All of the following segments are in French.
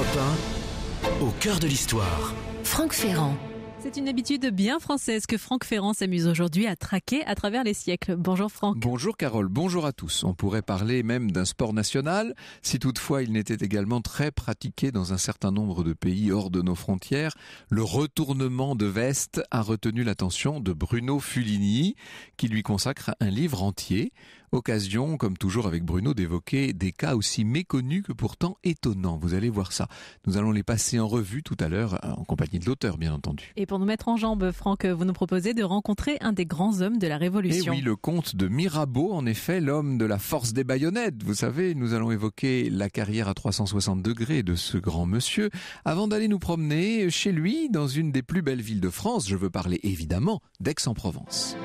Europe 1, au cœur de l'histoire. Franck Ferrand. C'est une habitude bien française que Franck Ferrand s'amuse aujourd'hui à traquer à travers les siècles. Bonjour Franck. Bonjour Carole, bonjour à tous. On pourrait parler même d'un sport national, si toutefois il n'était également très pratiqué dans un certain nombre de pays hors de nos frontières. Le retournement de veste a retenu l'attention de Bruno Fuligny, qui lui consacre un livre entier. Occasion, comme toujours avec Bruno, d'évoquer des cas aussi méconnus que pourtant étonnants. Vous allez voir ça. Nous allons les passer en revue tout à l'heure, en compagnie de l'auteur, bien entendu. Et pour nous mettre en jambe, Franck, vous nous proposez de rencontrer un des grands hommes de la Révolution. Et oui, le comte de Mirabeau, en effet, l'homme de la force des baïonnettes. Vous savez, nous allons évoquer la carrière à 360 degrés de ce grand monsieur, avant d'aller nous promener chez lui, dans une des plus belles villes de France. Je veux parler évidemment d'Aix-en-Provence.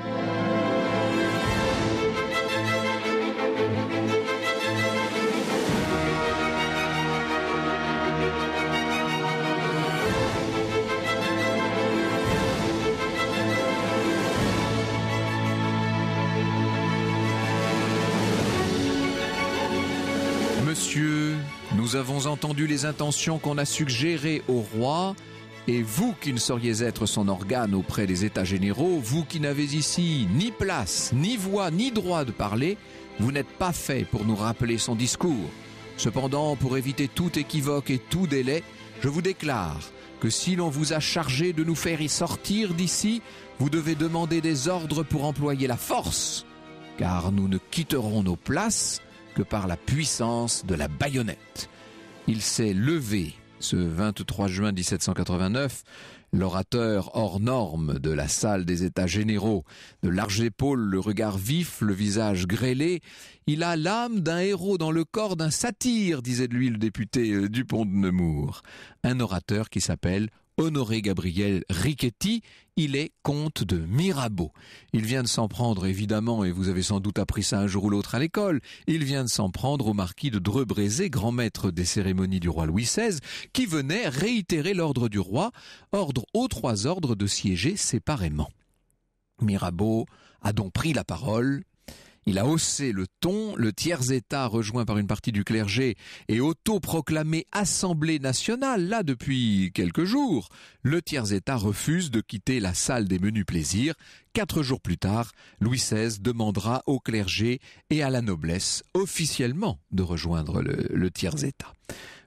Monsieur, nous avons entendu les intentions qu'on a suggérées au roi, et vous qui ne sauriez être son organe auprès des États généraux, vous qui n'avez ici ni place, ni voix, ni droit de parler, vous n'êtes pas fait pour nous rappeler son discours. Cependant, pour éviter tout équivoque et tout délai, je vous déclare que si l'on vous a chargé de nous faire y sortir d'ici, vous devez demander des ordres pour employer la force, car nous ne quitterons nos places que par la puissance de la baïonnette. Il s'est levé ce 23 juin 1789, l'orateur hors norme de la salle des États généraux, de larges épaules, le regard vif, le visage grêlé. Il a l'âme d'un héros dans le corps d'un satyre, disait de lui le député Dupont de Nemours. Un orateur qui s'appelle Honoré Gabriel Riquetti, il est comte de Mirabeau. Il vient de s'en prendre, évidemment, et vous avez sans doute appris ça un jour ou l'autre à l'école, il vient de s'en prendre au marquis de Dreux-Brézé, grand maître des cérémonies du roi Louis XVI, qui venait réitérer l'ordre du roi, ordre aux trois ordres de siéger séparément. Mirabeau a donc pris la parole. Il a haussé le ton, le tiers-état rejoint par une partie du clergé et autoproclamé Assemblée nationale, là depuis quelques jours. Le tiers-état refuse de quitter la salle des menus plaisirs. 4 jours plus tard, Louis XVI demandera au clergé et à la noblesse officiellement de rejoindre le tiers-état.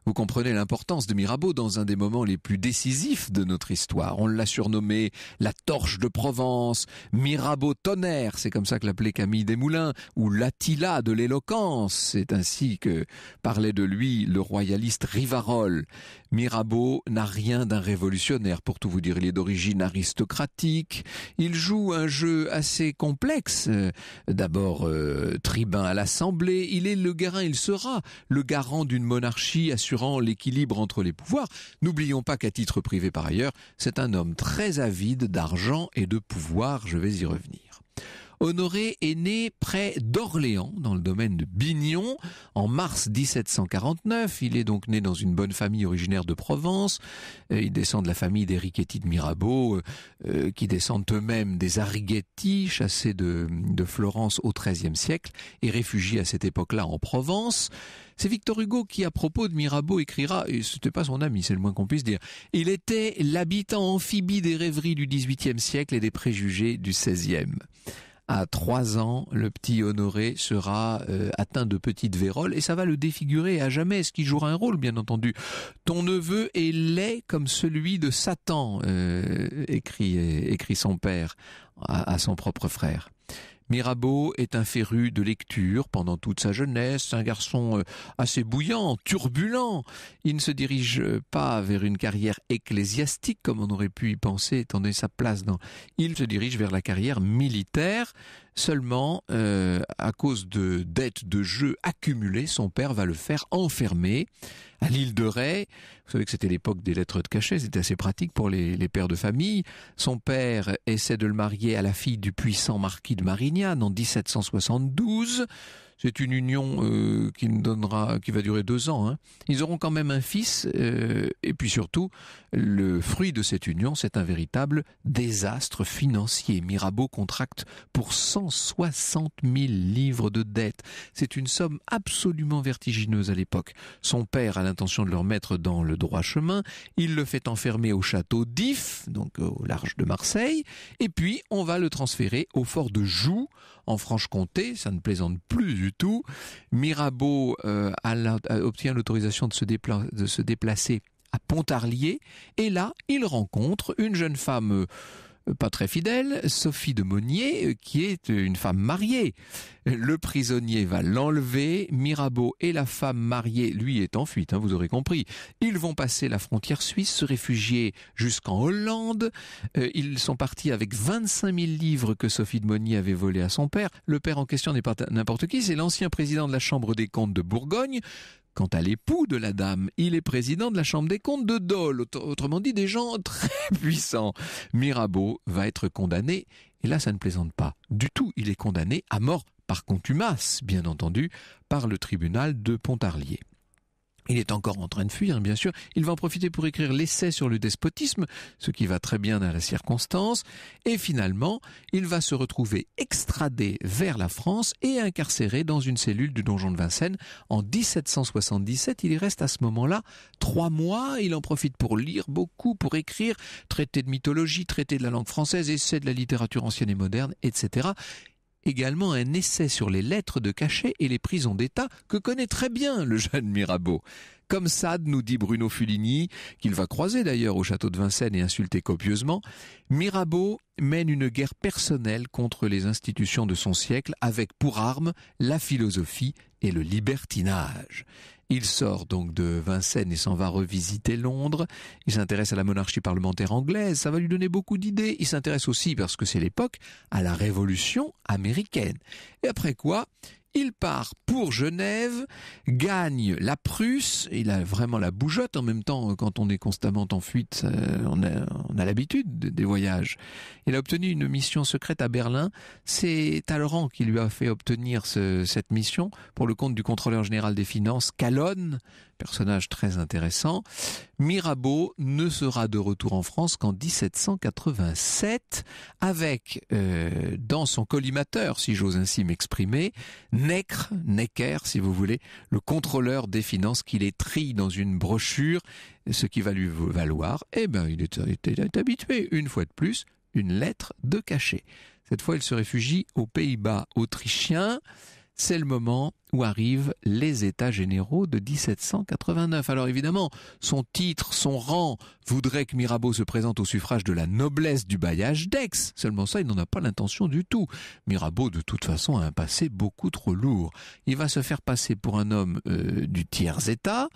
Vous comprenez l'importance de Mirabeau dans un des moments les plus décisifs de notre histoire. On l'a surnommé la torche de Provence, Mirabeau tonnerre, c'est comme ça que l'appelait Camille Desmoulins, ou l'Attila de l'éloquence, c'est ainsi que parlait de lui le royaliste Rivarol. Mirabeau n'a rien d'un révolutionnaire, pour tout vous dire. Il est d'origine aristocratique, il joue un jeu assez complexe. D'abord tribun à l'Assemblée, il sera le garant d'une monarchie assurant l'équilibre entre les pouvoirs. N'oublions pas qu'à titre privé par ailleurs, c'est un homme très avide d'argent et de pouvoir, je vais y revenir. Honoré est né près d'Orléans, dans le domaine de Bignon, en mars 1749. Il est donc né dans une bonne famille originaire de Provence. Il descend de la famille des Riquetti de Mirabeau, qui descendent eux-mêmes des Arrighetti, chassés de Florence au XIIIe siècle et réfugiés à cette époque-là en Provence. C'est Victor Hugo qui, à propos de Mirabeau, écrira, et c'était pas son ami, c'est le moins qu'on puisse dire, il était l'habitant amphibie des rêveries du XVIIIe siècle et des préjugés du XVIe. À 3 ans, le petit Honoré sera atteint de petite vérole et ça va le défigurer à jamais. Est-ce qu'il jouera un rôle, bien entendu? Ton neveu est laid comme celui de Satan, écrit son père à son propre frère. Mirabeau est un féru de lecture pendant toute sa jeunesse, un garçon assez bouillant, turbulent. Il ne se dirige pas vers une carrière ecclésiastique comme on aurait pu y penser étant donné sa place dans... Il se dirige vers la carrière militaire. Seulement, à cause de dettes de jeu accumulées, son père va le faire enfermer à l'île de Ré. Vous savez que c'était l'époque des lettres de cachet, c'était assez pratique pour les pères de famille. Son père essaie de le marier à la fille du puissant marquis de Marignane en 1772. C'est une union qui va durer 2 ans. Hein. Ils auront quand même un fils, et puis surtout, le fruit de cette union, c'est un véritable désastre financier. Mirabeau contracte pour 160 000 livres de dettes. C'est une somme absolument vertigineuse à l'époque. Son père a l'intention de le remettre dans le droit chemin. Il le fait enfermer au château d'If, donc au large de Marseille, et puis on va le transférer au fort de Joux, en Franche-Comté. Ça ne plaisante plus du tout. Mirabeau obtient l'autorisation de se déplacer à Pontarlier, et là, il rencontre une jeune femme pas très fidèle, Sophie de Monnier, qui est une femme mariée. Le prisonnier va l'enlever. Mirabeau et la femme mariée, lui, est en fuite, vous aurez compris. Ils vont passer la frontière suisse, se réfugier jusqu'en Hollande. Ils sont partis avec 25 000 livres que Sophie de Monnier avait volés à son père. Le père en question n'est pas n'importe qui, c'est l'ancien président de la Chambre des comptes de Bourgogne. Quant à l'époux de la dame, il est président de la Chambre des comptes de Dole, autrement dit des gens très puissants. Mirabeau va être condamné, et là ça ne plaisante pas du tout, il est condamné à mort par contumace, bien entendu, par le tribunal de Pontarlier. Il est encore en train de fuir, bien sûr. Il va en profiter pour écrire l'essai sur le despotisme, ce qui va très bien à la circonstance. Et finalement, il va se retrouver extradé vers la France et incarcéré dans une cellule du donjon de Vincennes en 1777. Il y reste à ce moment-là 3 mois. Il en profite pour lire beaucoup, pour écrire, traité de mythologie, traité de la langue française, essai de la littérature ancienne et moderne, etc. Également un essai sur les lettres de cachet et les prisons d'État que connaît très bien le jeune Mirabeau. Comme Sade, nous dit Bruno Fuligny, qu'il va croiser d'ailleurs au château de Vincennes et insulter copieusement, Mirabeau mène une guerre personnelle contre les institutions de son siècle avec pour arme la philosophie et le libertinage. Il sort donc de Vincennes et s'en va revisiter Londres. Il s'intéresse à la monarchie parlementaire anglaise, ça va lui donner beaucoup d'idées. Il s'intéresse aussi, parce que c'est l'époque, à la Révolution américaine. Et après quoi, il part pour Genève, gagne la Prusse, il a vraiment la bougeotte. En même temps, quand on est constamment en fuite, on a l'habitude des voyages. Il a obtenu une mission secrète à Berlin. C'est Talleyrand qui lui a fait obtenir cette mission pour le compte du contrôleur général des finances, Calonne, personnage très intéressant. Mirabeau ne sera de retour en France qu'en 1787, avec dans son collimateur, si j'ose ainsi m'exprimer, Necker, si vous voulez, le contrôleur des finances qui les trie dans une brochure, ce qui va lui valoir, il est habitué, une fois de plus, une lettre de cachet. Cette fois, il se réfugie aux Pays-Bas autrichiens. C'est le moment où arrivent les États généraux de 1789. Alors évidemment, son titre, son rang voudrait que Mirabeau se présente au suffrage de la noblesse du bailliage d'Aix. Seulement ça, il n'en a pas l'intention du tout. Mirabeau, de toute façon, a un passé beaucoup trop lourd. Il va se faire passer pour un homme du tiers-état.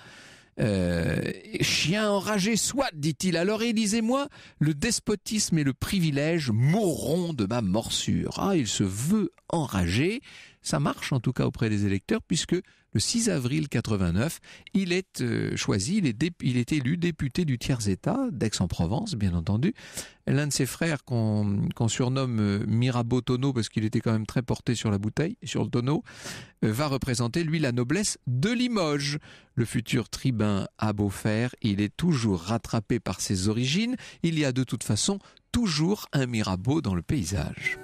Chien enragé soit, dit-il. Alors élisez-moi, le despotisme et le privilège mourront de ma morsure. Il se veut enragé. Ça marche en tout cas auprès des électeurs, puisque le 6 avril 89, il est choisi, il est élu député du tiers-état d'Aix-en-Provence, bien entendu. L'un de ses frères qu'on surnomme Mirabeau Tonneau, parce qu'il était quand même très porté sur la bouteille, sur le tonneau, va représenter, lui, la noblesse de Limoges. Le futur tribun a beau faire, il est toujours rattrapé par ses origines. Il y a de toute façon toujours un Mirabeau dans le paysage.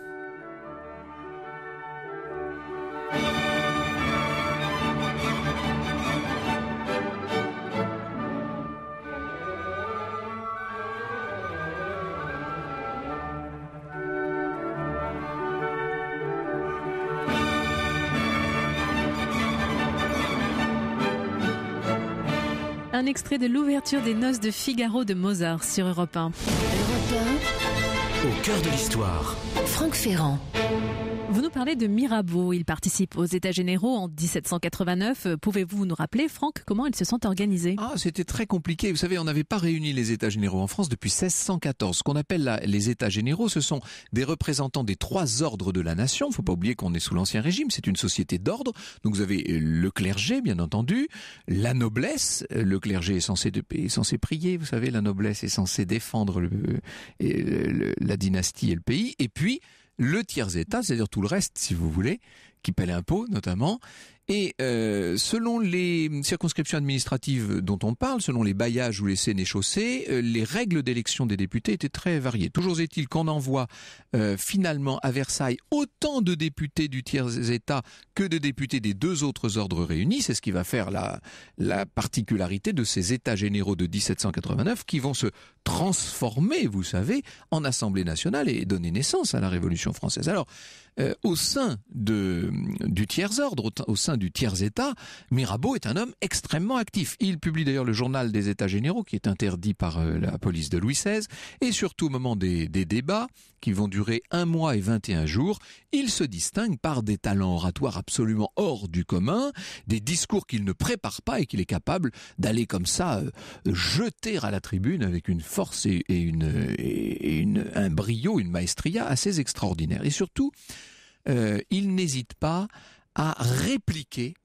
Un extrait de l'ouverture des Noces de Figaro de Mozart sur Europe 1. Au cœur de l'histoire. Franck Ferrand. Vous nous parlez de Mirabeau. Il participe aux États généraux en 1789. Pouvez-vous nous rappeler, Franck, comment ils se sont organisés ? C'était très compliqué. Vous savez, on n'avait pas réuni les États généraux en France depuis 1614. Ce qu'on appelle les États généraux, ce sont des représentants des 3 ordres de la nation. Il ne faut pas oublier qu'on est sous l'Ancien Régime. C'est une société d'ordre. Donc vous avez le clergé, bien entendu, la noblesse. Le clergé est censé prier. Vous savez, la noblesse est censée défendre la dynastie et le pays. Et puis, le tiers-État, c'est-à-dire tout le reste, si vous voulez, qui paie l'impôt notamment. Et selon les circonscriptions administratives dont on parle, selon les bailliages ou les sénéchaussées, les règles d'élection des députés étaient très variées. Toujours est-il qu'on envoie finalement à Versailles autant de députés du tiers-État que de députés des deux autres ordres réunis. C'est ce qui va faire la particularité de ces États généraux de 1789 qui vont se transformer, vous savez, en Assemblée nationale et donner naissance à la Révolution française. Alors, au sein du tiers-ordre, au sein du tiers-État, Mirabeau est un homme extrêmement actif. Il publie d'ailleurs le journal des États généraux, qui est interdit par la police de Louis XVI, et surtout au moment des débats, qui vont durer 1 mois et 21 jours, il se distingue par des talents oratoires absolument hors du commun, des discours qu'il ne prépare pas et qu'il est capable d'aller comme ça jeter à la tribune avec une force et un brio, une maestria assez extraordinaire. Et surtout, il n'hésite pas à répliquer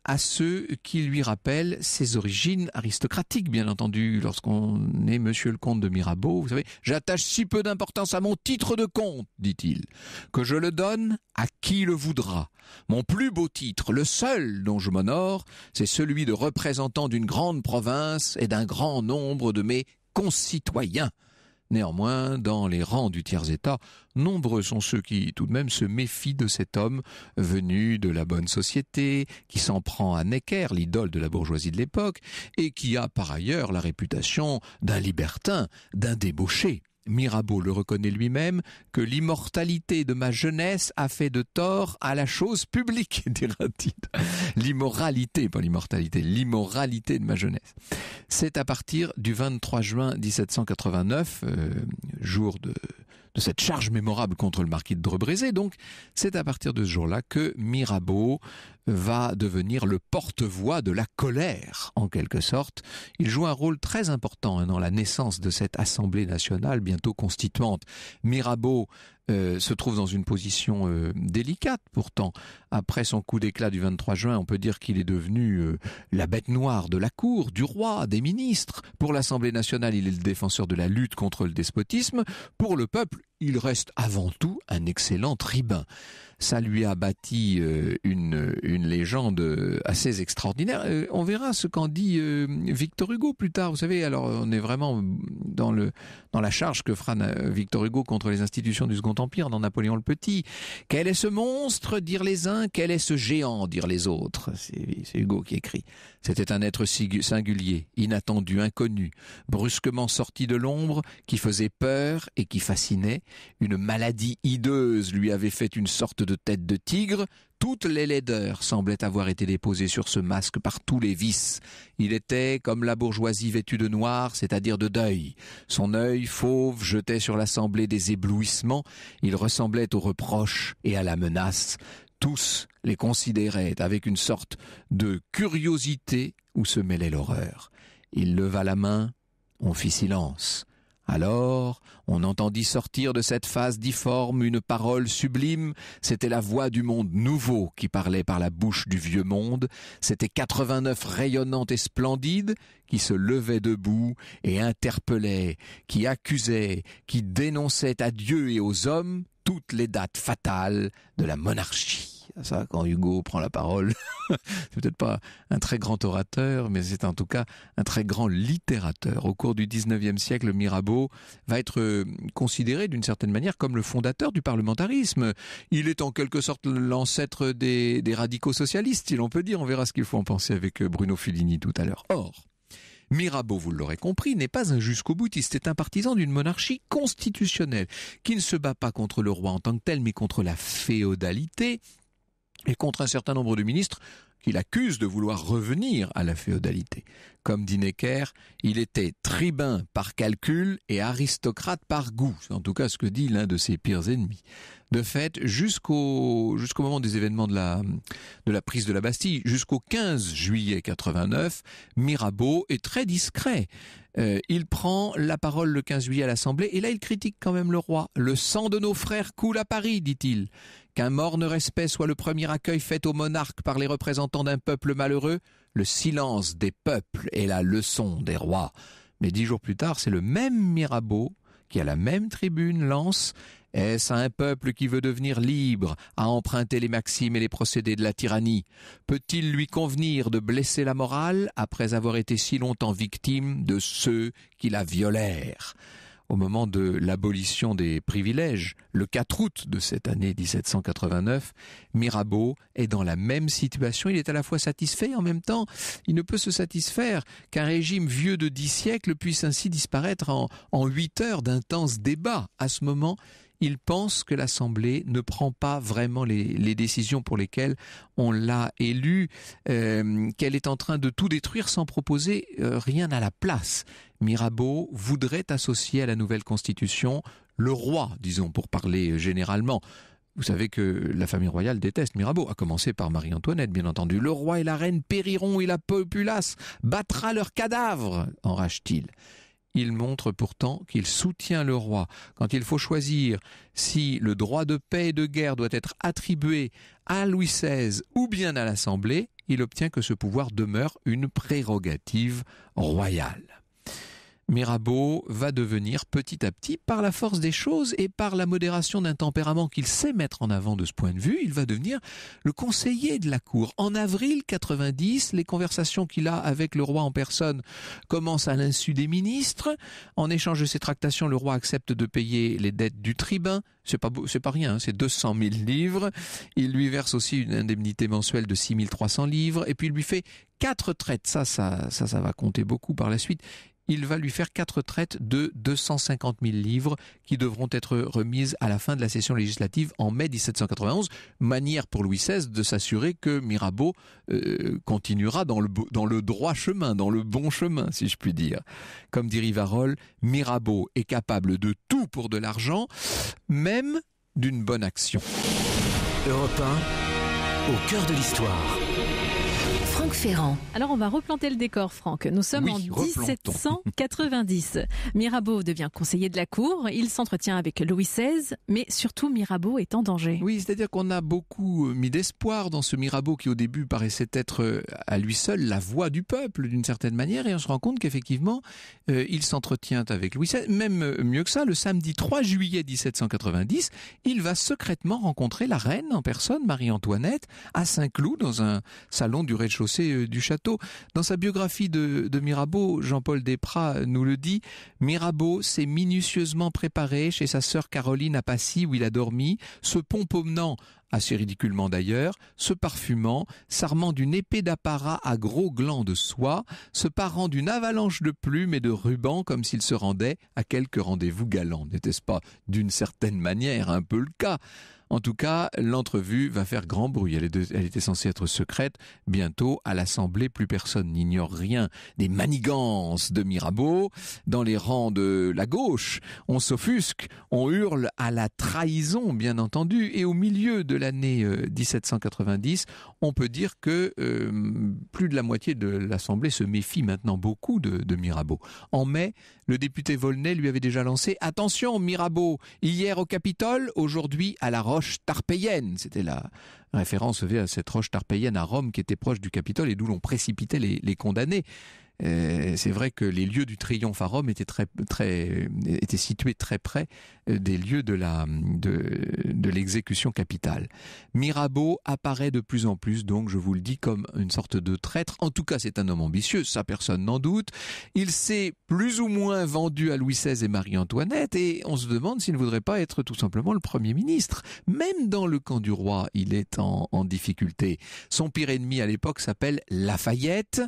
à ceux qui lui rappellent ses origines aristocratiques, bien entendu. Lorsqu'on est monsieur le comte de Mirabeau, vous savez, j'attache si peu d'importance à mon titre de comte, dit-il, que je le donne à qui le voudra. Mon plus beau titre, le seul dont je m'honore, c'est celui de représentant d'une grande province et d'un grand nombre de mes concitoyens. Néanmoins, dans les rangs du tiers-État, nombreux sont ceux qui, tout de même, se méfient de cet homme venu de la bonne société, qui s'en prend à Necker, l'idole de la bourgeoisie de l'époque, et qui a par ailleurs la réputation d'un libertin, d'un débauché. Mirabeau le reconnaît lui-même, que l'immortalité de ma jeunesse a fait de tort à la chose publique, dira-t-il. L'immoralité, pas l'immortalité, l'immoralité de ma jeunesse. C'est à partir du 23 juin 1789, jour de cette charge mémorable contre le marquis de Dreux-Brézé, donc c'est à partir de ce jour-là que Mirabeau va devenir le porte-voix de la colère, en quelque sorte. Il joue un rôle très important dans la naissance de cette Assemblée nationale, bientôt constituante. Mirabeau se trouve dans une position délicate, pourtant. Après son coup d'éclat du 23 juin, on peut dire qu'il est devenu la bête noire de la cour, du roi, des ministres. Pour l'Assemblée nationale, il est le défenseur de la lutte contre le despotisme. Pour le peuple, il reste avant tout un excellent tribun. Ça lui a bâti une légende assez extraordinaire. On verra ce qu'en dit Victor Hugo plus tard. Vous savez, alors on est vraiment dans la charge que fera Victor Hugo contre les institutions du Second Empire dans Napoléon le Petit. Quel est ce monstre, dirent les uns, quel est ce géant, dirent les autres. C'est Hugo qui écrit. C'était un être singulier, inattendu, inconnu, brusquement sorti de l'ombre, qui faisait peur et qui fascinait. Une maladie hideuse lui avait fait une sorte de tête de tigre. Toutes les laideurs semblaient avoir été déposées sur ce masque par tous les vices. Il était comme la bourgeoisie vêtue de noir, c'est-à-dire de deuil. Son œil fauve jetait sur l'assemblée des éblouissements. Il ressemblait aux reproches et à la menace. Tous les considéraient avec une sorte de curiosité où se mêlait l'horreur. Il leva la main, on fit silence. Alors, on entendit sortir de cette face difforme une parole sublime. C'était la voix du monde nouveau qui parlait par la bouche du vieux monde. C'était 89 rayonnantes et splendides qui se levaient debout et interpellaient, qui accusaient, qui dénonçaient à Dieu et aux hommes toutes les dates fatales de la monarchie. Ça, quand Hugo prend la parole, c'est peut-être pas un très grand orateur, mais c'est en tout cas un très grand littérateur. Au cours du 19e siècle, Mirabeau va être considéré d'une certaine manière comme le fondateur du parlementarisme. Il est en quelque sorte l'ancêtre des radicaux socialistes, si l'on peut dire. On verra ce qu'il faut en penser avec Bruno Fulini tout à l'heure. Or, Mirabeau, vous l'aurez compris, n'est pas un jusqu'au-boutiste, c'est un partisan d'une monarchie constitutionnelle, qui ne se bat pas contre le roi en tant que tel, mais contre la féodalité, et contre un certain nombre de ministres qu'il accuse de vouloir revenir à la féodalité. Comme dit Necker, il était tribun par calcul et aristocrate par goût. C'est en tout cas ce que dit l'un de ses pires ennemis. De fait, jusqu'au moment des événements de la prise de la Bastille, jusqu'au 15 juillet 89, Mirabeau est très discret. Il prend la parole le 15 juillet à l'Assemblée, et là il critique quand même le roi. « Le sang de nos frères coule à Paris, dit-il. Qu'un morne respect soit le premier accueil fait au monarque par les représentants d'un peuple malheureux, le silence des peuples est la leçon des rois. » Mais 10 jours plus tard, c'est le même Mirabeau qui à la même tribune lance « Est-ce à un peuple qui veut devenir libre à emprunter les maximes et les procédés de la tyrannie? Peut-il lui convenir de blesser la morale après avoir été si longtemps victime de ceux qui la violèrent ?» Au moment de l'abolition des privilèges, le 4 août de cette année 1789, Mirabeau est dans la même situation. Il est à la fois satisfait et en même temps, il ne peut se satisfaire qu'un régime vieux de 10 siècles puisse ainsi disparaître en 8 heures d'intenses débats. À ce moment, il pense que l'Assemblée ne prend pas vraiment les décisions pour lesquelles on l'a élue, qu'elle est en train de tout détruire sans proposer rien à la place. Mirabeau voudrait associer à la nouvelle constitution le roi, disons, pour parler généralement. Vous savez que la famille royale déteste Mirabeau, à commencer par Marie-Antoinette, bien entendu. Le roi et la reine périront et la populace battra leurs cadavres, enrage-t-il. Il montre pourtant qu'il soutient le roi. Quand il faut choisir si le droit de paix et de guerre doit être attribué à Louis XVI ou bien à l'Assemblée, il obtient que ce pouvoir demeure une prérogative royale. Mirabeau va devenir petit à petit, par la force des choses et par la modération d'un tempérament qu'il sait mettre en avant de ce point de vue, il va devenir le conseiller de la cour. En avril 90, les conversations qu'il a avec le roi en personne commencent à l'insu des ministres. En échange de ces tractations, le roi accepte de payer les dettes du tribun. C'est pas rien, c'est 200 000 livres. Il lui verse aussi une indemnité mensuelle de 6 300 livres. Et puis il lui fait 4 traites. Ça va compter beaucoup par la suite. Il va lui faire 4 traites de 250 000 livres qui devront être remises à la fin de la session législative en mai 1791. Manière pour Louis XVI de s'assurer que Mirabeau continuera dans le droit chemin, dans le bon chemin, si je puis dire. Comme dit Rivarol, Mirabeau est capable de tout pour de l'argent, même d'une bonne action. Europe 1, au cœur de l'histoire. Franck Ferrand. Alors on va replanter le décor, Franck. Nous sommes en 1790. Mirabeau devient conseiller de la cour, il s'entretient avec Louis XVI, mais surtout Mirabeau est en danger. Oui, c'est-à-dire qu'on a beaucoup mis d'espoir dans ce Mirabeau qui au début paraissait être à lui seul la voix du peuple d'une certaine manière, et on se rend compte qu'effectivement il s'entretient avec Louis XVI. Même mieux que ça, le samedi 3 juillet 1790, il va secrètement rencontrer la reine en personne, Marie-Antoinette, à Saint-Cloud, dans un salon du rez-de-chaussée du château. Dans sa biographie de Mirabeau, Jean-Paul Desprats nous le dit, Mirabeau s'est minutieusement préparé chez sa sœur Caroline à Passy où il a dormi, se pomponant, assez ridiculement d'ailleurs, se parfumant, s'armant d'une épée d'apparat à gros glands de soie, se parant d'une avalanche de plumes et de rubans comme s'il se rendait à quelque rendez-vous galant. N'était-ce pas d'une certaine manière un peu le cas ? En tout cas, l'entrevue va faire grand bruit. Elle était censée être secrète. Bientôt, à l'Assemblée, plus personne n'ignore rien des manigances de Mirabeau. Dans les rangs de la gauche, on s'offusque, on hurle à la trahison, bien entendu. Et au milieu de l'année 1790, on peut dire que plus de la moitié de l'Assemblée se méfie maintenant beaucoup de Mirabeau. En mai, le député Volney lui avait déjà lancé « Attention Mirabeau, hier au Capitole, aujourd'hui à la roche tarpéienne ». C'était la référence à cette roche tarpéienne à Rome qui était proche du Capitole et d'où l'on précipitait les condamnés. C'est vrai que les lieux du triomphe à Rome étaient situés très près des lieux de l'exécution capitale. Mirabeau apparaît de plus en plus, donc je vous le dis, comme une sorte de traître. En tout cas, c'est un homme ambitieux, ça personne n'en doute. Il s'est plus ou moins vendu à Louis XVI et Marie-Antoinette et on se demande s'il ne voudrait pas être tout simplement le Premier ministre. Même dans le camp du roi, il est en difficulté. Son pire ennemi à l'époque s'appelle Lafayette.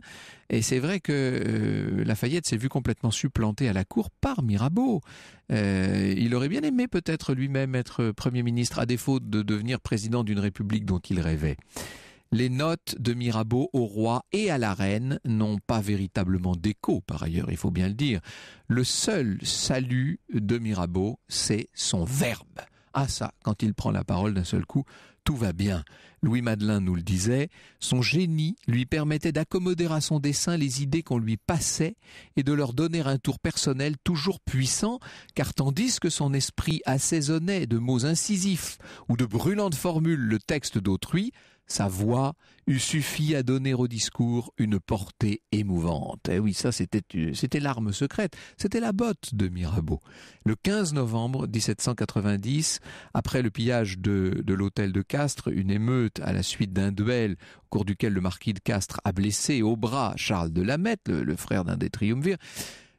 Et c'est vrai que Lafayette s'est vu complètement supplanté à la cour par Mirabeau. Il aurait bien aimé peut-être lui-même être Premier ministre à défaut de devenir président d'une république dont il rêvait. Les notes de Mirabeau au roi et à la reine n'ont pas véritablement d'écho, par ailleurs, il faut bien le dire. Le seul salut de Mirabeau, c'est son verbe. Ah ça, quand il prend la parole d'un seul coup, tout va bien. Louis Madelin nous le disait, son génie lui permettait d'accommoder à son dessein les idées qu'on lui passait et de leur donner un tour personnel toujours puissant, car tandis que son esprit assaisonnait de mots incisifs ou de brûlantes formules le texte d'autrui, sa voix eût suffi à donner au discours une portée émouvante. Et oui, ça c'était l'arme secrète, c'était la botte de Mirabeau. Le 15 novembre 1790, après le pillage de l'hôtel de Castres, une émeute à la suite d'un duel au cours duquel le marquis de Castres a blessé au bras Charles de Lameth, le frère d'un des triumvirs,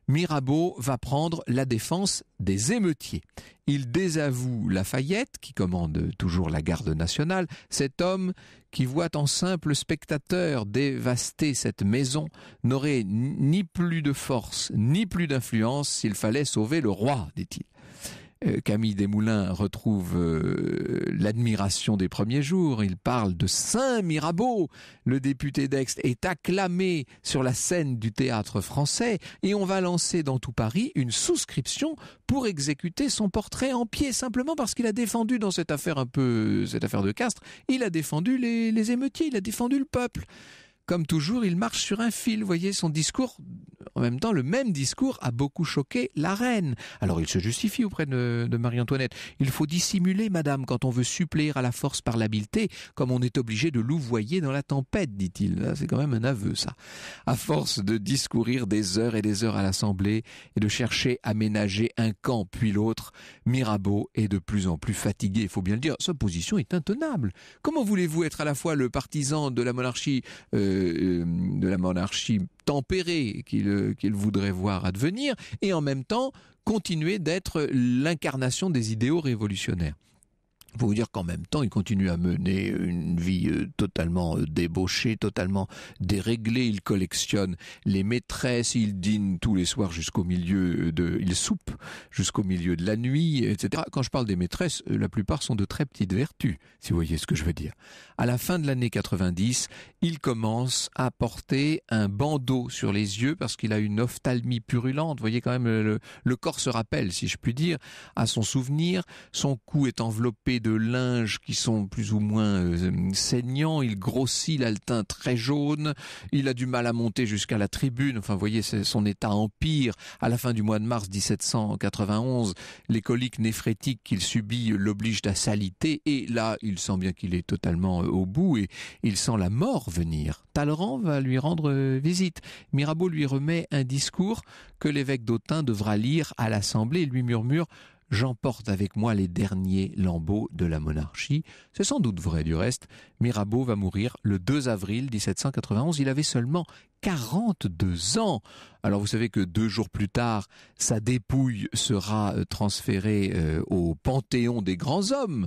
Mirabeau va prendre la défense des émeutiers. Il désavoue Lafayette, qui commande toujours la garde nationale, cet homme qui voit en simple spectateur dévaster cette maison n'aurait ni plus de force, ni plus d'influence s'il fallait sauver le roi, dit-il. Camille Desmoulins retrouve l'admiration des premiers jours. Il parle de Saint Mirabeau. Le député d'Aix est acclamé sur la scène du théâtre français et on va lancer dans tout Paris une souscription pour exécuter son portrait en pied, simplement parce qu'il a défendu dans cette affaire de Castres, il a défendu les émeutiers, il a défendu le peuple. Comme toujours, il marche sur un fil. Vous voyez, son discours, en même temps, le même discours a beaucoup choqué la reine. Alors il se justifie auprès de Marie-Antoinette. Il faut dissimuler, madame, quand on veut suppléer à la force par l'habileté, comme on est obligé de louvoyer dans la tempête, dit-il. C'est quand même un aveu, ça. À force de discourir des heures et des heures à l'Assemblée et de chercher à ménager un camp puis l'autre, Mirabeau est de plus en plus fatigué, il faut bien le dire. Sa position est intenable. Comment voulez-vous être à la fois le partisan de la monarchie tempérée qu'il voudrait voir advenir, et en même temps continuer d'être l'incarnation des idéaux révolutionnaires? Il faut vous dire qu'en même temps, il continue à mener une vie totalement débauchée, totalement déréglée. Il collectionne les maîtresses, il dîne tous les soirs il soupe jusqu'au milieu de la nuit, etc. Quand je parle des maîtresses, la plupart sont de très petites vertus, si vous voyez ce que je veux dire. À la fin de l'année 90, il commence à porter un bandeau sur les yeux parce qu'il a une ophtalmie purulente. Vous voyez quand même, le corps se rappelle, si je puis dire, à son souvenir. Son cou est enveloppé de linges qui sont plus ou moins saignants, il grossit, il a le teint très jaune, il a du mal à monter jusqu'à la tribune, enfin vous voyez, son état empire. À la fin du mois de mars 1791, les coliques néphrétiques qu'il subit l'obligent à s'aliter, et là, il sent bien qu'il est totalement au bout, et il sent la mort venir. Talleyrand va lui rendre visite. Mirabeau lui remet un discours que l'évêque d'Autun devra lire à l'Assemblée. Il lui murmure: j'emporte avec moi les derniers lambeaux de la monarchie. C'est sans doute vrai du reste. Mirabeau va mourir le 2 avril 1791. Il avait seulement 42 ans. Alors vous savez que 2 jours plus tard, sa dépouille sera transférée au Panthéon des grands hommes.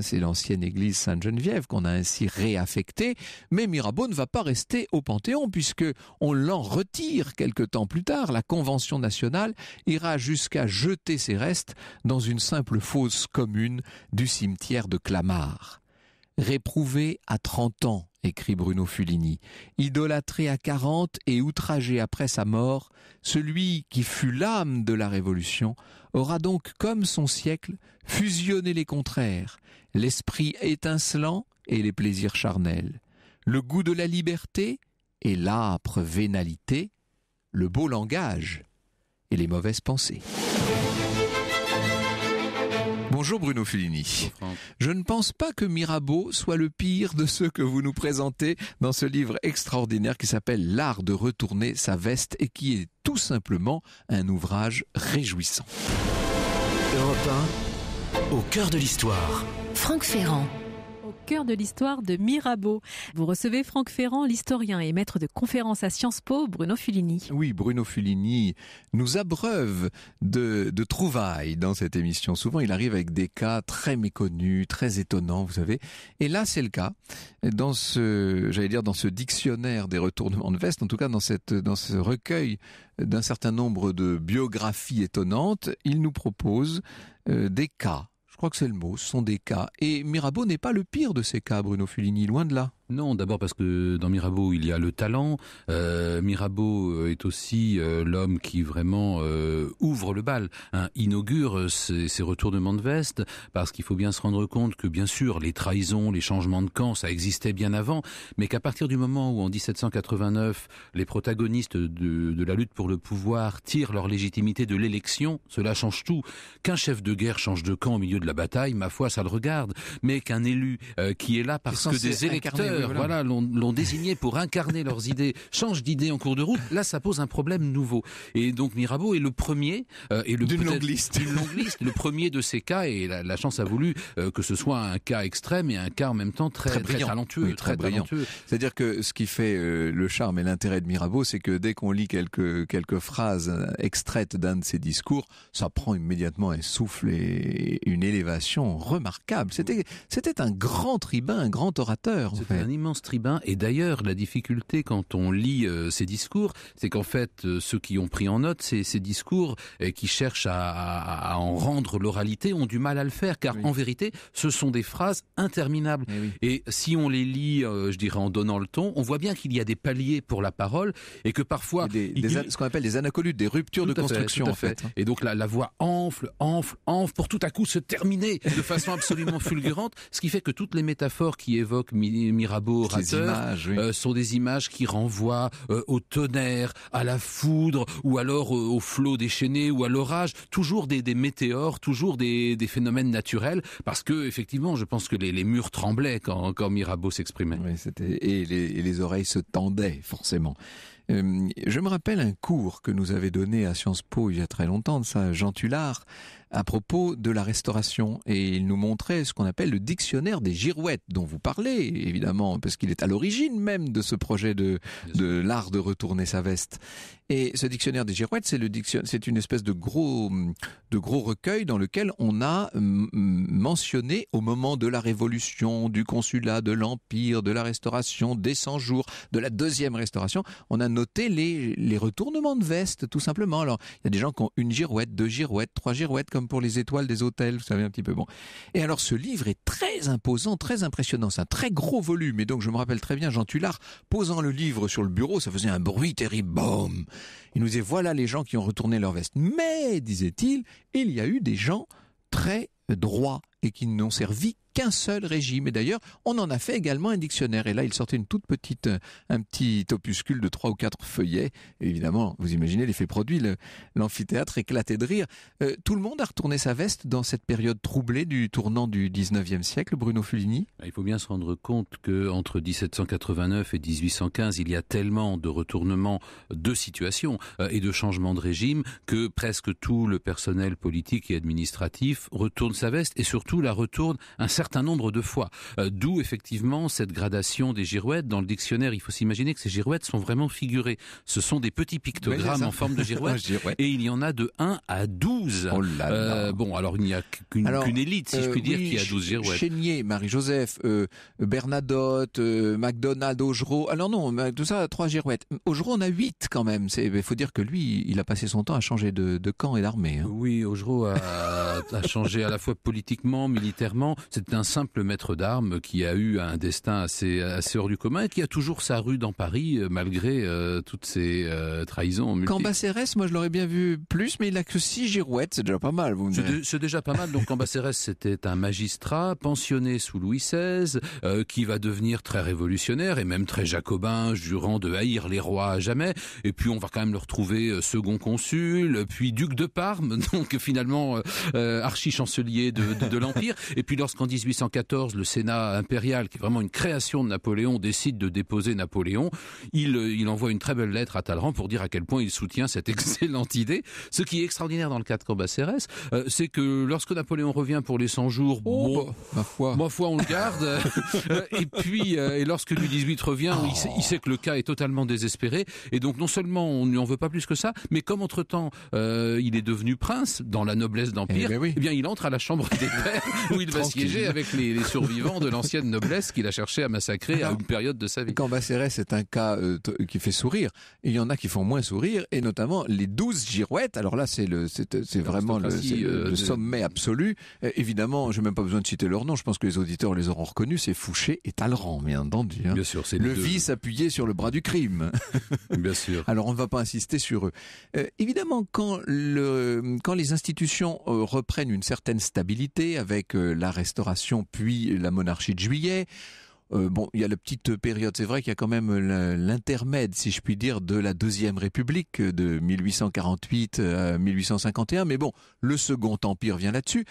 C'est l'ancienne église Sainte-Geneviève qu'on a ainsi réaffectée. Mais Mirabeau ne va pas rester au Panthéon puisque on l'en retire quelque temps plus tard. La Convention nationale ira jusqu'à jeter ses restes dans une simple fosse commune du cimetière de Clamart. Réprouvé à 30 ans, écrit Bruno Fulini, idolâtré à 40 et outragé après sa mort, celui qui fut l'âme de la Révolution aura donc, comme son siècle, fusionné les contraires, l'esprit étincelant et les plaisirs charnels, le goût de la liberté et l'âpre vénalité, le beau langage et les mauvaises pensées. Bonjour Bruno Fulini. Bonjour. Je ne pense pas que Mirabeau soit le pire de ceux que vous nous présentez dans ce livre extraordinaire qui s'appelle L'art de retourner sa veste et qui est tout simplement un ouvrage réjouissant. Europe 1, au cœur de l'histoire. Franck Ferrand. Au cœur de l'histoire de Mirabeau. Vous recevez Franck Ferrand, l'historien et maître de conférences à Sciences Po, Bruno Fulini. Oui, Bruno Fulini nous abreuve de trouvailles dans cette émission. Souvent, il arrive avec des cas très méconnus, très étonnants, vous savez. Et là, c'est le cas. Dans ce dictionnaire des retournements de veste, en tout cas dans ce recueil d'un certain nombre de biographies étonnantes, il nous propose des cas. Je crois que c'est le mot, ce sont des cas. Et Mirabeau n'est pas le pire de ces cas, Bruno Fulini, loin de là. Non, d'abord parce que dans Mirabeau, il y a le talent. Mirabeau est aussi l'homme qui vraiment ouvre le bal, inaugure ces retournements de veste, parce qu'il faut bien se rendre compte que, bien sûr, les trahisons, les changements de camp, ça existait bien avant, mais qu'à partir du moment où, en 1789, les protagonistes de la lutte pour le pouvoir tirent leur légitimité de l'élection, cela change tout. Qu'un chef de guerre change de camp au milieu de la bataille, ma foi, ça le regarde, mais qu'un élu qui est là parce que des électeurs l'ont désigné pour incarner leurs idées, change d'idée en cours de route, là ça pose un problème nouveau. Et donc Mirabeau est le premier, d'une longue liste, le premier de ces cas, et la chance a voulu que ce soit un cas extrême et un cas en même temps très talentueux. Oui, très brillant. C'est-à-dire que ce qui fait le charme et l'intérêt de Mirabeau, c'est que dès qu'on lit quelques phrases extraites d'un de ses discours, ça prend immédiatement un souffle et une élévation remarquable. C'était un grand tribun, un grand orateur. C'était un immense tribun, et d'ailleurs la difficulté quand on lit ces discours, c'est qu'en fait ceux qui ont pris en note ces discours qui cherchent à en rendre l'oralité ont du mal à le faire, car en vérité ce sont des phrases interminables. Et si on les lit, je dirais en donnant le ton, on voit bien qu'il y a des paliers pour la parole, et que parfois ce qu'on appelle des anacolutes, des ruptures de construction en fait. Et donc la voix enfle pour tout à coup se terminer de façon absolument fulgurante, ce qui fait que toutes les métaphores qui évoquent Mirabeau sont des images qui renvoient au tonnerre, à la foudre, ou alors au flot déchaîné, ou à l'orage, toujours des météores, toujours des phénomènes naturels, parce que effectivement je pense que les murs tremblaient quand Mirabeau s'exprimait. Oui, et les oreilles se tendaient forcément. Je me rappelle un cours que nous avait donné à Sciences Po il y a très longtemps de ça, Jean Tullard, à propos de la Restauration, et il nous montrait ce qu'on appelle le dictionnaire des girouettes, dont vous parlez évidemment, parce qu'il est à l'origine même de ce projet de l'art de retourner sa veste. Et ce dictionnaire des girouettes, c'est une espèce de gros recueil dans lequel on a mentionné au moment de la Révolution, du Consulat, de l'Empire, de la Restauration, des 100 jours, de la deuxième Restauration, on a noté les retournements de veste, tout simplement. Alors, il y a des gens qui ont 1 girouette, 2 girouettes, 3 girouettes, comme pour les étoiles des hôtels, vous savez un petit peu. Bon. Et alors, ce livre est très imposant, très impressionnant. C'est un très gros volume. Et donc, je me rappelle très bien Jean Tullard posant le livre sur le bureau, ça faisait un bruit terrible. Boum. Il nous disait, voilà les gens qui ont retourné leur veste. Mais, disait-il, il y a eu des gens très droits et qui n'ont servi qu'un seul régime. Et d'ailleurs, on en a fait également un dictionnaire. Et là, il sortait un petit opuscule de 3 ou 4 feuillets. Et évidemment, vous imaginez l'effet produit, l'amphithéâtre éclatait de rire. Tout le monde a retourné sa veste dans cette période troublée du tournant du 19e siècle, Bruno Fulini. Il faut bien se rendre compte qu'entre 1789 et 1815, il y a tellement de retournements de situation et de changements de régime que presque tout le personnel politique et administratif retourne sa veste, et surtout la retourne un certain nombre de fois. D'où effectivement cette gradation des girouettes. Dans le dictionnaire, il faut s'imaginer que ces girouettes sont vraiment figurées. Ce sont des petits pictogrammes en forme de girouette, et il y en a de 1 à 12. Oh là là. Bon, alors il n'y a qu'une élite, si je puis dire, qui a 12 girouettes. Chénier, Marie-Joseph, Bernadotte, MacDonald, Augereau. Alors non, tout ça, 3 girouettes. Augereau, on a 8 quand même. Il faut dire que lui, il a passé son temps à changer de camp et d'armée. Hein. Oui, Augereau a changé à la fois politiquement, militairement. C'est un simple maître d'armes qui a eu un destin assez hors du commun et qui a toujours sa rue dans Paris malgré toutes ces trahisons multiples. Cambacérès, moi je l'aurais bien vu plus, mais il n'a que 6 girouettes, c'est déjà pas mal. C'est déjà pas mal. Donc Cambacérès, c'était un magistrat pensionné sous Louis XVI qui va devenir très révolutionnaire et même très jacobin, jurant de haïr les rois à jamais. Et puis on va quand même le retrouver second consul, puis duc de Parme, donc finalement archi-chancelier de l'Empire. Et puis lorsqu'en 1814, le Sénat impérial, qui est vraiment une création de Napoléon, décide de déposer Napoléon, il envoie une très belle lettre à Talleyrand pour dire à quel point il soutient cette excellente idée. Ce qui est extraordinaire dans le cas de Cambacérès, c'est que lorsque Napoléon revient pour les 100 jours, ma foi on le garde. Et puis, et lorsque Louis XVIII revient, il sait que le cas est totalement désespéré. Et donc non seulement on ne lui en veut pas plus que ça, mais comme entre-temps il est devenu prince dans la noblesse d'Empire, eh bien il entre à la chambre des pairs où il va siéger avec les survivants de l'ancienne noblesse qu'il a cherché à massacrer à une période de sa vie. Cambacérès, c'est un cas qui fait sourire. Et il y en a qui font moins sourire, et notamment les 12 girouettes. Alors là, c'est vraiment le sommet absolu. Évidemment, je n'ai même pas besoin de citer leur nom. Je pense que les auditeurs les auront reconnus. C'est Fouché et Talleyrand, bien entendu. Bien sûr, c'est le vice appuyé sur le bras du crime. Bien sûr. Alors, on ne va pas insister sur eux. Évidemment, quand les institutions reprennent une certaine stabilité avec la Restauration puis la monarchie de Juillet, il y a la petite période, c'est vrai qu'il y a quand même l'intermède, si je puis dire, de la Deuxième République de 1848 à 1851, mais bon, le Second Empire vient là-dessus.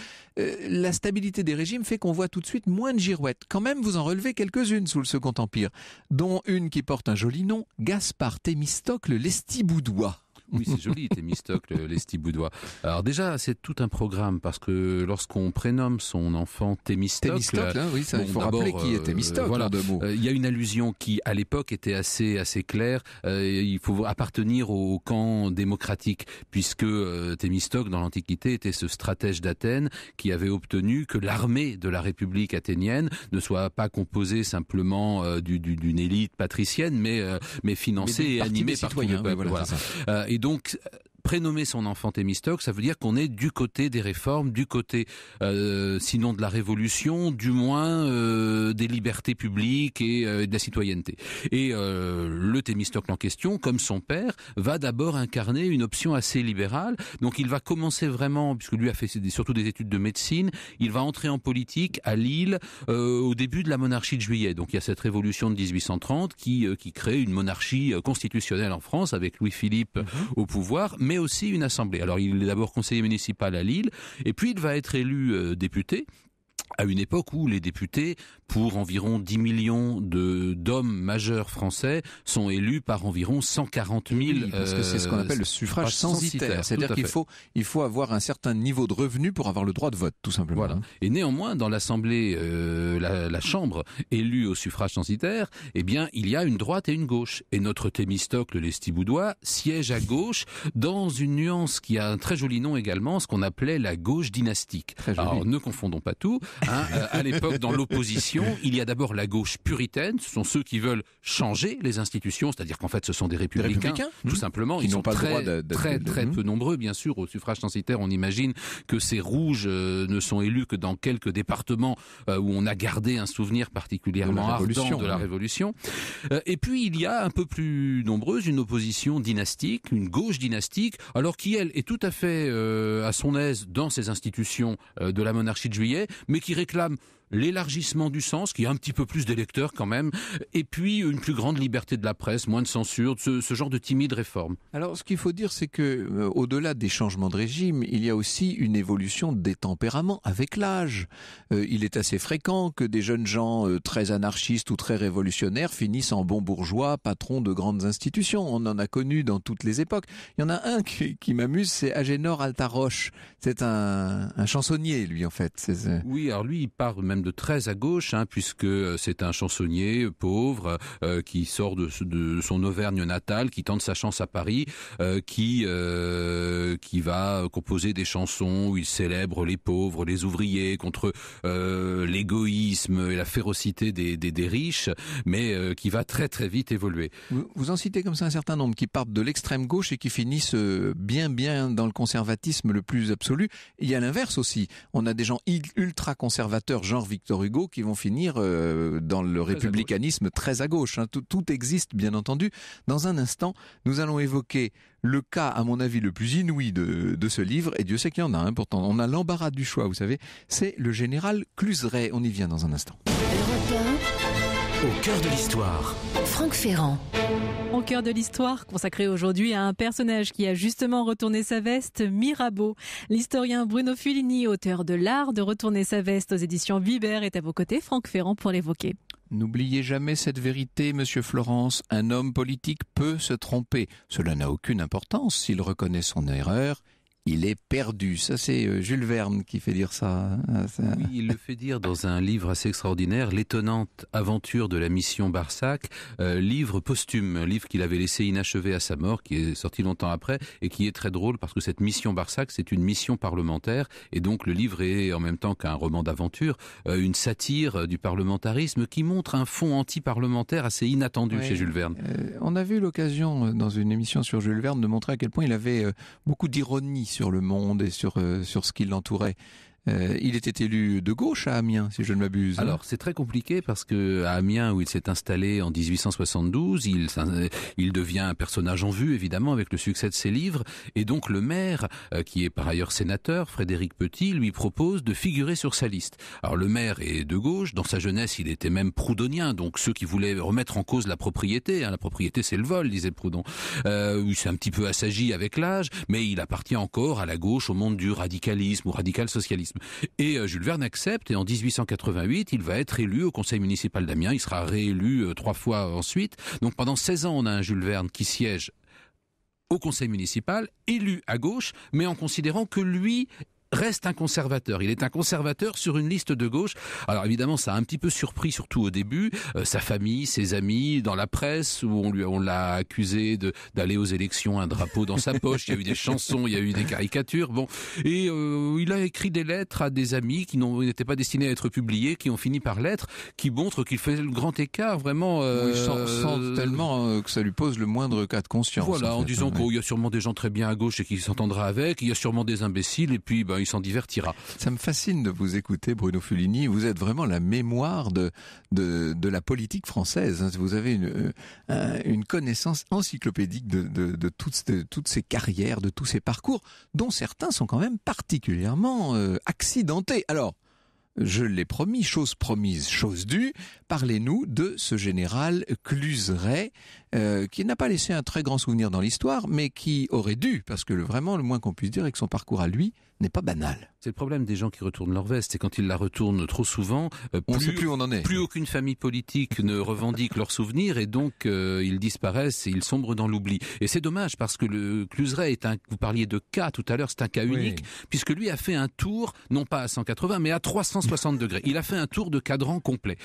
La stabilité des régimes fait qu'on voit tout de suite moins de girouettes. Quand même, vous en relevez quelques-unes sous le Second Empire, dont une qui porte un joli nom, Gaspard Thémistocle Lestiboudois. Oui, c'est joli, Thémistocle, Lestiboudois. Alors déjà, c'est tout un programme, parce que lorsqu'on prénomme son enfant Thémistocle... oui, ça, il faut rappeler qui est Thémistocle, voilà, en deux mots. Il y a une allusion qui, à l'époque, était assez claire. Il faut appartenir au camp démocratique, puisque Thémistocle, dans l'Antiquité, était ce stratège d'Athènes qui avait obtenu que l'armée de la République athénienne ne soit pas composée simplement d'une élite patricienne, mais financée et animée par tous les peuples. Voilà. Et donc, prénommer son enfant Thémistocle, ça veut dire qu'on est du côté des réformes, du côté, sinon de la révolution, du moins des libertés publiques et de la citoyenneté. Et le Thémistocle en question, comme son père, va d'abord incarner une option assez libérale. Donc il va commencer vraiment, puisque lui a fait surtout des études de médecine, il va entrer en politique à Lille au début de la monarchie de Juillet. Donc il y a cette révolution de 1830 qui crée une monarchie constitutionnelle en France avec Louis-Philippe au pouvoir, mais aussi une assemblée. Alors il est d'abord conseiller municipal à Lille, et puis il va être élu député, à une époque où les députés, pour environ 10 millions d'hommes majeurs français, sont élus par environ 140 000... Oui, parce que c'est ce qu'on appelle le suffrage censitaire. C'est-à-dire qu'il faut avoir un certain niveau de revenu pour avoir le droit de vote, tout simplement. Voilà. Et néanmoins, dans l'Assemblée, la Chambre élue au suffrage censitaire, eh bien, il y a une droite et une gauche. Et notre Thémistocle Lestiboudois siège à gauche dans une nuance qui a un très joli nom également, ce qu'on appelait la gauche dynastique. Alors, ne confondons pas tout. À l'époque, dans l'opposition, il y a d'abord la gauche puritaine, ce sont ceux qui veulent changer les institutions, c'est-à-dire qu'en fait ce sont des républicains tout simplement. Ils sont très peu nombreux, bien sûr. Au suffrage censitaire, on imagine que ces rouges ne sont élus que dans quelques départements où on a gardé un souvenir particulièrement ardent de la Révolution. Et puis il y a un peu plus nombreuse une opposition dynastique, une gauche dynastique, alors qui elle est tout à fait à son aise dans ces institutions de la monarchie de Juillet, mais qui réclame l'élargissement du sens, qui a un petit peu plus d'électeurs quand même, et puis une plus grande liberté de la presse, moins de censure, ce genre de timide réforme. Alors ce qu'il faut dire, c'est que au-delà des changements de régime, il y a aussi une évolution des tempéraments avec l'âge. Il est assez fréquent que des jeunes gens très anarchistes ou très révolutionnaires finissent en bons bourgeois, patrons de grandes institutions. On en a connu dans toutes les époques. Il y en a un qui m'amuse, c'est Agénor Altaroche. C'est un chansonnier, lui, en fait. Oui, alors lui, il part même de très à gauche, puisque c'est un chansonnier pauvre qui sort de son Auvergne natale, qui tente sa chance à Paris, qui va composer des chansons où il célèbre les pauvres, les ouvriers, contre l'égoïsme et la férocité des riches, mais qui va très très vite évoluer. Vous en citez comme ça un certain nombre qui partent de l'extrême gauche et qui finissent bien dans le conservatisme le plus absolu. Il y a l'inverse aussi. On a des gens ultra conservateurs, genre Victor Hugo, qui vont finir dans le républicanisme très à gauche. Tout existe, bien entendu. Dans un instant, nous allons évoquer le cas, à mon avis, le plus inouï de ce livre, et Dieu sait qu'il y en a, pourtant. On a l'embarras du choix, vous savez. C'est le général Cluseret. On y vient dans un instant. Au cœur de l'histoire. Franck Ferrand. Au cœur de l'histoire, consacré aujourd'hui à un personnage qui a justement retourné sa veste, Mirabeau. L'historien Bruno Fulini, auteur de L'art de retourner sa veste aux éditions Vibert, est à vos côtés. Franck Ferrand pour l'évoquer. N'oubliez jamais cette vérité, monsieur Florence. Un homme politique peut se tromper. Cela n'a aucune importance s'il reconnaît son erreur il est perdu. Ça, c'est Jules Verne qui fait dire ça. Oui, il le fait dire dans un livre assez extraordinaire, L'étonnante aventure de la mission Barsac, livre posthume, un livre qu'il avait laissé inachevé à sa mort, qui est sorti longtemps après, et qui est très drôle parce que cette mission Barsac, c'est une mission parlementaire, et donc le livre est, en même temps qu'un roman d'aventure, une satire du parlementarisme qui montre un fond anti-parlementaire assez inattendu chez Jules Verne. On a eu l'occasion, dans une émission sur Jules Verne, de montrer à quel point il avait beaucoup d'ironie sur le monde et sur ce qui l'entourait. Il était élu de gauche à Amiens, si je ne m'abuse. Alors, c'est très compliqué parce que à Amiens, où il s'est installé en 1872, il devient un personnage en vue, évidemment, avec le succès de ses livres. Et donc, le maire, qui est par ailleurs sénateur, Frédéric Petit, lui propose de figurer sur sa liste. Alors, le maire est de gauche. Dans sa jeunesse, il était même proudhonien. Donc, ceux qui voulaient remettre en cause la propriété. La propriété, c'est le vol, disait Proudhon. Il s'est un petit peu assagi avec l'âge, mais il appartient encore à la gauche, au monde du radicalisme, ou radical-socialisme. Et Jules Verne accepte, et en 1888, il va être élu au conseil municipal d'Amiens. Il sera réélu 3 fois ensuite. Donc pendant 16 ans, on a un Jules Verne qui siège au conseil municipal, élu à gauche, mais en considérant que lui reste un conservateur. Il est un conservateur sur une liste de gauche. Alors évidemment, ça a un petit peu surpris, surtout au début, sa famille, ses amis, dans la presse, où on l'a accusé d'aller aux élections un drapeau dans sa poche. Il y a eu des chansons, il y a eu des caricatures. Bon, et il a écrit des lettres à des amis qui n'étaient pas destinés à être publiées, qui ont fini par lettres, qui montrent qu'il fait le grand écart, vraiment. Sans tellement que ça lui pose le moindre cas de conscience. Voilà, en disant qu'il y a sûrement des gens très bien à gauche et qui s'entendra avec. Il y a sûrement des imbéciles, et puis il s'en divertira. Ça me fascine de vous écouter, Bruno Fulini. Vous êtes vraiment la mémoire de la politique française. Vous avez une connaissance encyclopédique de toutes ces carrières, de tous ces parcours, dont certains sont quand même particulièrement accidentés. Alors, je l'ai promis, chose promise, chose due. Parlez-nous de ce général Cluseret, qui n'a pas laissé un très grand souvenir dans l'histoire, mais qui aurait dû, parce que vraiment le moins qu'on puisse dire est que son parcours à lui n'est pas banal. C'est le problème des gens qui retournent leur veste, c'est quand ils la retournent trop souvent, on ne sait plus où on en est. Plus aucune famille politique ne revendique leurs souvenirs, et donc ils disparaissent et ils sombrent dans l'oubli. Et c'est dommage parce que le Cluseret vous parliez de cas tout à l'heure, c'est un cas unique, puisque lui a fait un tour, non pas à 180, mais à 360 degrés. Il a fait un tour de cadran complet.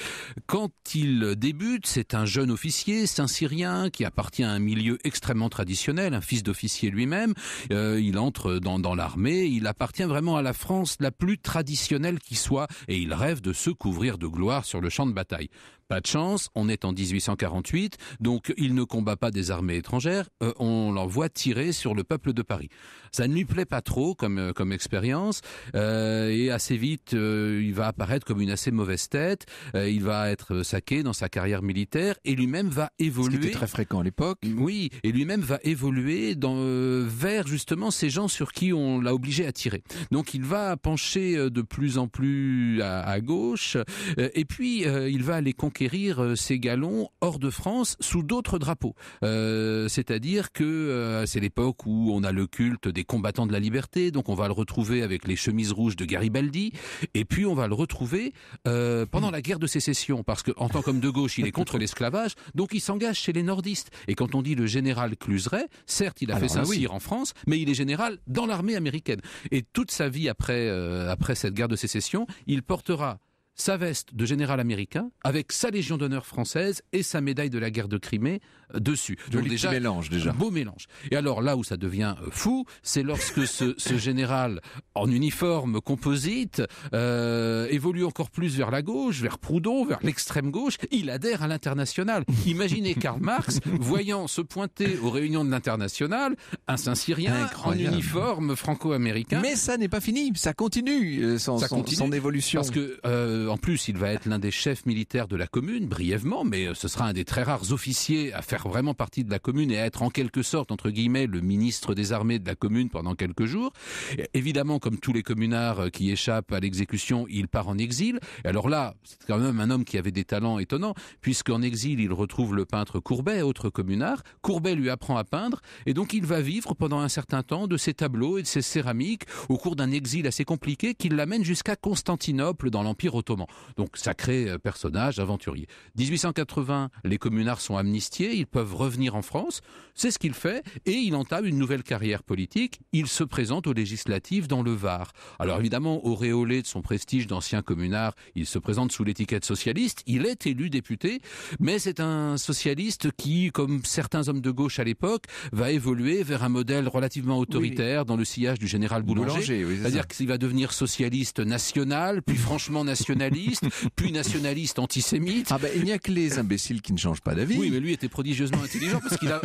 Quand il débute, c'est un jeune officier, Saint-Cyrien, qui appartient à un milieu extrêmement traditionnel, un fils d'officier lui-même. Il entre dans l'armée, il appartient vraiment à la France la plus traditionnelle qui soit, et il rêve de se couvrir de gloire sur le champ de bataille. Pas de chance, on est en 1848, donc il ne combat pas des armées étrangères, on l'envoie tirer sur le peuple de Paris. Ça ne lui plaît pas trop comme expérience, et assez vite il va apparaître comme une assez mauvaise tête, il va être saqué dans sa carrière militaire, et lui-même va évoluer... Ce qui était très fréquent à l'époque. Oui, et lui-même va évoluer vers justement ces gens sur qui on l'a obligé à tirer. Donc il va pencher de plus en plus à gauche, et puis il va aller conquérir ses galons hors de France sous d'autres drapeaux. C'est-à-dire que c'est l'époque où on a le culte des combattants de la liberté, donc on va le retrouver avec les chemises rouges de Garibaldi, et puis on va le retrouver pendant la guerre de sécession, parce qu'en tant qu'homme de gauche, il est contre l'esclavage, donc il s'engage chez les nordistes. Et quand on dit le général Cluseret, certes il a fait Saint-Cyr en France, mais il est général dans l'armée américaine. Et toute sa vie après cette guerre de sécession, il portera sa veste de général américain avec sa Légion d'honneur française et sa médaille de la guerre de Crimée dessus. Donc déjà, mélange déjà. Un beau mélange. Et alors là où ça devient fou, c'est lorsque ce général en uniforme composite évolue encore plus vers la gauche, vers Proudhon, vers l'extrême gauche. Il adhère à l'Internationale. Imaginez Karl Marx voyant se pointer aux réunions de l'Internationale un Saint-Cyrien en uniforme franco-américain. Mais ça n'est pas fini, ça continue son évolution. Parce que en plus, il va être l'un des chefs militaires de la Commune, brièvement, mais ce sera un des très rares officiers à faire vraiment partie de la Commune et à être en quelque sorte, entre guillemets, le ministre des armées de la Commune pendant quelques jours. Et évidemment, comme tous les communards qui échappent à l'exécution, il part en exil. Et alors là, c'est quand même un homme qui avait des talents étonnants, puisqu'en exil, il retrouve le peintre Courbet, autre communard. Courbet lui apprend à peindre, et donc il va vivre pendant un certain temps de ses tableaux et de ses céramiques au cours d'un exil assez compliqué qui l'amène jusqu'à Constantinople dans l'Empire ottoman. roman. Donc sacré personnage, aventurier. 1880, les communards sont amnistiés, ils peuvent revenir en France, c'est ce qu'il fait, et il entame une nouvelle carrière politique, il se présente aux législatives dans le Var. Alors évidemment, auréolé de son prestige d'ancien communard, il se présente sous l'étiquette socialiste, il est élu député, mais c'est un socialiste qui, comme certains hommes de gauche à l'époque, va évoluer vers un modèle relativement autoritaire dans le sillage du général Boulanger. C'est-à-dire qu'il va devenir socialiste national, puis franchement nationaliste, puis nationaliste antisémite. Ah ben, il n'y a que les imbéciles qui ne changent pas d'avis. Oui, mais lui était prodigieusement intelligent parce qu'il a,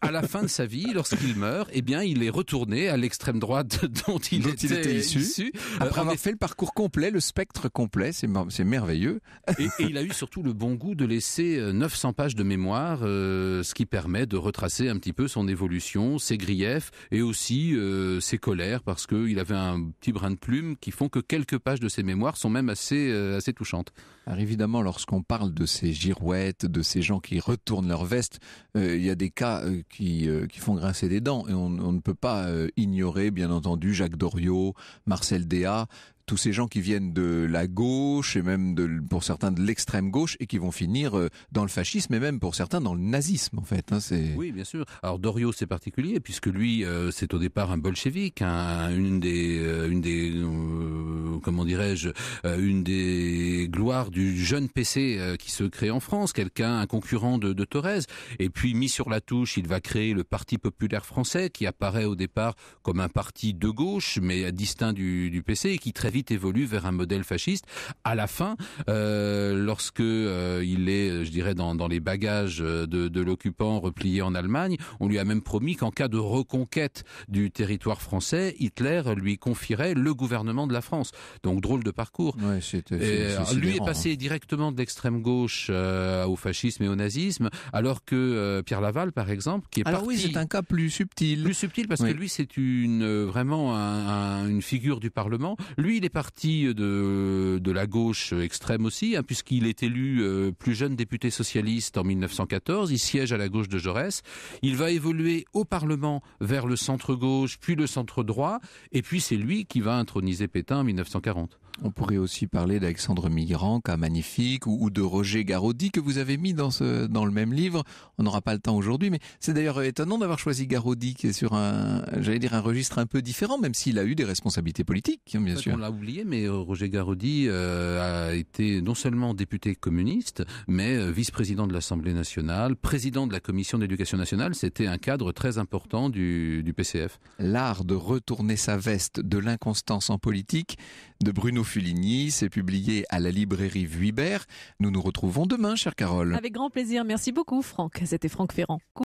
à la fin de sa vie, lorsqu'il meurt, eh bien, il est retourné à l'extrême droite dont il était issu. Après avoir fait le parcours complet, le spectre complet, c'est merveilleux. Et il a eu surtout le bon goût de laisser 900 pages de mémoire, ce qui permet de retracer un petit peu son évolution, ses griefs et aussi ses colères, parce qu'il avait un petit brin de plume qui font que quelques pages de ses mémoires sont même assez touchantes. Alors évidemment, lorsqu'on parle de ces girouettes, de ces gens qui retournent leur veste, il y a des cas qui font grincer des dents et on ne peut pas ignorer, bien entendu, Jacques Doriot, Marcel Déat, tous ces gens qui viennent de la gauche et même pour certains de l'extrême gauche et qui vont finir dans le fascisme et même pour certains dans le nazisme en fait. Oui, bien sûr. Alors Doriot c'est particulier puisque lui c'est au départ un bolchevique, une des gloires du jeune PC qui se crée en France, un concurrent de Thorez. Et puis mis sur la touche, il va créer le Parti populaire français qui apparaît au départ comme un parti de gauche mais distinct du PC et qui très vite évolue vers un modèle fasciste. À la fin, lorsque il est, je dirais, dans les bagages de l'occupant replié en Allemagne, on lui a même promis qu'en cas de reconquête du territoire français, Hitler lui confierait le gouvernement de la France. Donc drôle de parcours. Ouais, lui est passé directement de l'extrême gauche au fascisme et au nazisme, alors que Pierre Laval, par exemple, qui est alors oui, c'est un cas plus subtil. Plus subtil parce que lui, c'est vraiment une figure du Parlement. Lui, il est parti de la gauche extrême aussi, puisqu'il est élu plus jeune député socialiste en 1914. Il siège à la gauche de Jaurès. Il va évoluer au Parlement vers le centre-gauche, puis le centre-droit. Et puis c'est lui qui va introniser Pétain en 1940. On pourrait aussi parler d'Alexandre Migrant, cas magnifique, ou de Roger Garaudy que vous avez mis dans le même livre. On n'aura pas le temps aujourd'hui, mais c'est d'ailleurs étonnant d'avoir choisi Garaudy, qui est sur un registre un peu différent, même s'il a eu des responsabilités politiques, bien sûr. On l'a oublié, mais Roger Garaudy a été non seulement député communiste, mais vice-président de l'Assemblée nationale, président de la Commission d'éducation nationale. C'était un cadre très important du PCF. L'art de retourner sa veste de l'inconstance en politique, de Bruno Fuligny, c'est publié à la librairie Vuibert. Nous nous retrouvons demain, chère Carole. Avec grand plaisir. Merci beaucoup, Franck. C'était Franck Ferrand.